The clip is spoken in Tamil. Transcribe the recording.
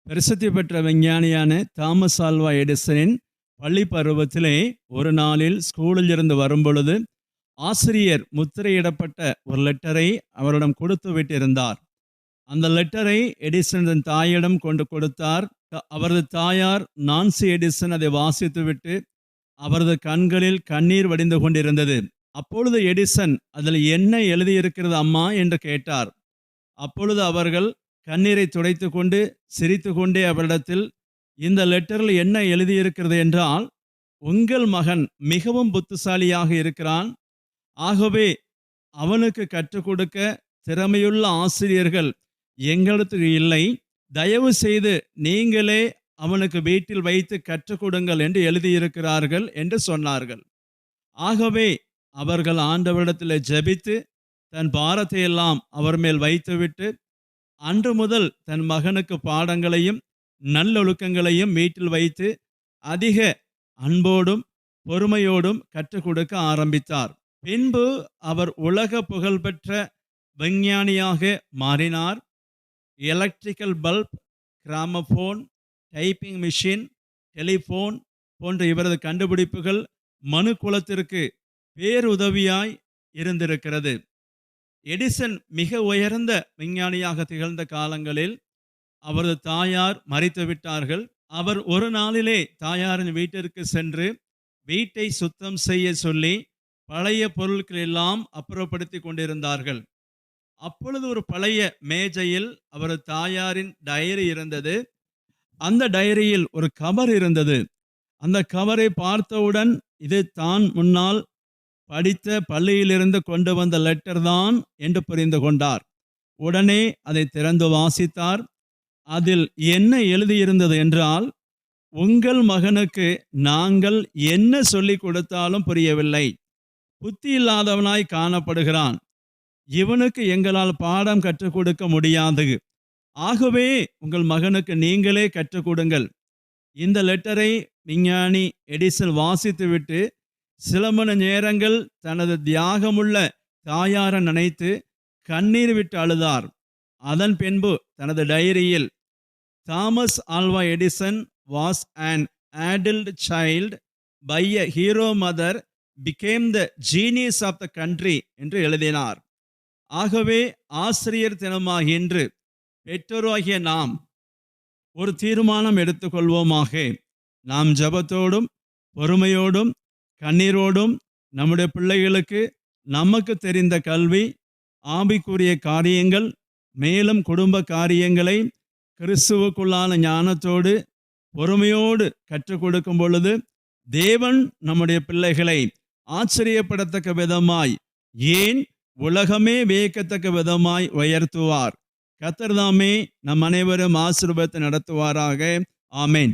பிரசித்தி பெற்ற விஞ்ஞானியான தாமஸ் ஆல்வா எடிசனின் பள்ளி பருவத்திலே ஒரு நாளில் ஸ்கூலில் இருந்து வரும்பொழுது ஆசிரியர் முத்திரையிடப்பட்ட ஒரு லெட்டரை அவரிடம் கொடுத்து விட்டிருந்தார். அந்த லெட்டரை எடிசனின் தாயிடம் கொண்டு கொடுத்தார். அவரது தாயார் நான்சி எடிசன் அதை வாசித்துவிட்டு அவரது கண்களில் கண்ணீர் வடிந்து கொண்டிருந்தது. அப்பொழுது எடிசன் அதில் என்ன எழுதியிருக்கிறது அம்மா என்று கேட்டார். அப்பொழுது அவர்கள் கண்ணீரை துடைத்து கொண்டு சிரித்து கொண்டே அவரிடத்தில், இந்த லெட்டரில் என்ன எழுதியிருக்கிறது என்றால், உங்கள் மகன் மிகவும் புத்திசாலியாக இருக்கிறான், ஆகவே அவனுக்கு கற்றுக் கொடுக்க திறமையுள்ள ஆசிரியர்கள் எங்களுக்கு இல்லை, தயவு செய்து நீங்களே அவனுக்கு வீட்டில் வைத்து கற்றுக் கொடுங்கள் என்று எழுதியிருக்கிறார்கள் என்று சொன்னார்கள். ஆகவே அவர்கள் ஆண்டவரிடத்தில் ஜெபித்து தன் பாரத்தை எல்லாம் அவர் மேல் வைத்துவிட்டு அன்று முதல் தன் மகனுக்கு பாடங்களையும் நல்லொழுக்கங்களையும் வீட்டில் வைத்து அதிக அன்போடும் பொறுமையோடும் கற்றுக் கொடுக்க ஆரம்பித்தார். பின்பு அவர் உலக புகழ்பெற்ற விஞ்ஞானியாக மாறினார். Electrical bulb, gramophone, typing machine, telephone போன்ற இவரது கண்டுபிடிப்புகள் மனு குலத்திற்கு பேருதவியாய் இருந்திருக்கிறது. எடிசன் மிக உயர்ந்த விஞ்ஞானியாக திகழ்ந்த காலங்களில் அவரது தாயார் மரித்து விட்டார்கள். அவர் ஒரு நாளிலே தாயாரின் வீட்டிற்கு சென்று வீட்டை சுத்தம் செய்ய சொல்லி பழைய பொருட்கள் எல்லாம் அப்புறப்படுத்தி கொண்டிருந்தார்கள். அப்பொழுது ஒரு பழைய மேஜையில் அவரது தாயாரின் டைரி இருந்தது. அந்த டைரியில் ஒரு கவர் இருந்தது. அந்த கவரை பார்த்தவுடன் இது தான் முன்னால் படித்த பள்ளியிலிருந்து கொண்டு வந்த லெட்டர் தான் என்று புரிந்து கொண்டார். உடனே அதை திறந்து வாசித்தார். அதில் என்ன எழுதியிருந்தது என்றால், உங்கள் மகனுக்கு நாங்கள் என்ன சொல்லிக் கொடுத்தாலும் புரியவில்லை, புத்தி இல்லாதவனாய் காணப்படுகிறான், இவனுக்கு எங்களால் பாடம் கற்றுக் கொடுக்க முடியாது, ஆகவே உங்கள் மகனுக்கு நீங்களே கற்றுக் கொடுங்கள். இந்த லெட்டரை விஞ்ஞானி எடிசன் வாசித்துவிட்டு சில மணி நேரங்கள் தனது தியாகமுள்ள தாயாரை நினைத்து கண்ணீர் விட்டு அழுதார். அதன் பின்பு தனது டைரியில், Thomas Alva Edison was an adult child by a hero mother became the genius of the country என்று எழுதினார். ஆகவே ஆசிரியர் தினமாக இன்று பெற்றோராகிய நாம் ஒரு தீர்மானம் எடுத்துக்கொள்வோமாக. நாம் ஜெபத்தோடும் பொறுமையோடும் கண்ணீரோடும் நம்முடைய பிள்ளைகளுக்கு நமக்கு தெரிந்த கல்வி, ஆவிக்குரிய காரியங்கள், மேலும் குடும்ப காரியங்களை கிறிஸ்துவுக்குள்ளான ஞானத்தோடு பொறுமையோடு கற்றுக் கொடுக்கும் பொழுது தேவன் நம்முடைய பிள்ளைகளை ஆச்சரியப்படத்தக்க விதமாய், ஏன் உலகமே வியக்கத்தக்க விதமாய் உயர்த்துவார். கர்த்தர் தாமே நம் அனைவரும் ஆசீர்வாதத்தை நடத்துவாராக. ஆமென்.